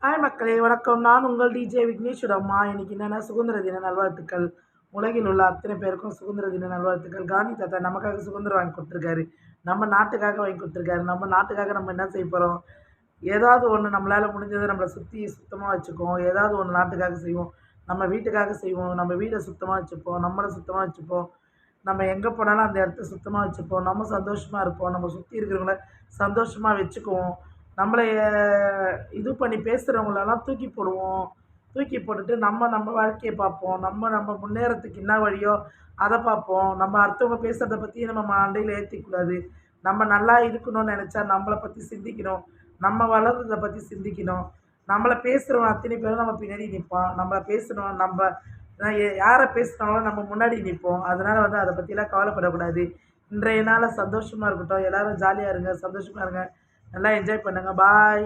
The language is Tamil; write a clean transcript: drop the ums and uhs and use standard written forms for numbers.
ஹாய் மக்களே வணக்கம். நான் உங்கள் டிஜே விக்னேஷோட அம்மா. இன்னைக்கு என்னென்னா சுதந்திர தின நல்வாழ்த்துக்கள். உலகில் உள்ள அத்தனை பேருக்கும் சுதந்திர தின நல்வாழ்த்துக்கள். காந்தி தாத்தா நமக்காக சுதந்திரம் வாங்கி கொடுத்துருக்காரு. நம்ம நாட்டுக்காக வாங்கி கொடுத்துருக்காரு. நம்ம நாட்டுக்காக நம்ம என்ன செய்ய போகிறோம்? ஏதாவது ஒன்று நம்மளால் முடிஞ்சதை நம்மளை சுற்றி சுத்தமாக வச்சுக்குவோம். ஏதாவது ஒன்று நாட்டுக்காக செய்வோம். நம்ம வீட்டுக்காக செய்வோம். நம்ம வீடை சுத்தமாக வச்சுப்போம். நம்மளை சுத்தமாக வச்சுப்போம். நம்ம எங்கே போனாலும் அந்த இடத்த சுத்தமாக வச்சுப்போம். நம்ம சந்தோஷமாக இருப்போம். நம்ம சுற்றி இருக்கிறவங்கள சந்தோஷமாக வச்சுக்குவோம். நம்மளை இது பண்ணி பேசுகிறவங்களெல்லாம் தூக்கி போடுவோம். தூக்கி போட்டுட்டு நம்ம நம்ம வாழ்க்கைய பார்ப்போம். நம்ம முன்னேறத்துக்கு என்ன வழியோ அதை பார்ப்போம். நம்ம அடுத்தவங்க பேசுகிறத பற்றி நம்ம மண்டையில் ஏற்றிக்கூடாது. நம்ம நல்லா இருக்கணும்னு நெனச்சா நம்மளை பற்றி சிந்திக்கணும். நம்ம வளர்றத பற்றி சிந்திக்கணும். நம்மளை பேசுகிறவன் அத்தனை பேரும் நம்ம பின்னாடி நிற்பான். நம்மளை பேசணும். நம்ம யாரை பேசுனாலும் நம்ம முன்னாடி நிற்போம். அதனால் அதை பற்றிலாம் கவலைப்படக்கூடாது. இன்றைய நாள் சந்தோஷமாக இருக்கட்டும். எல்லோரும் ஜாலியாக இருங்க, சந்தோஷமாக இருங்க, நல்லா என்ஜாய் பண்ணுங்கள். பாய்.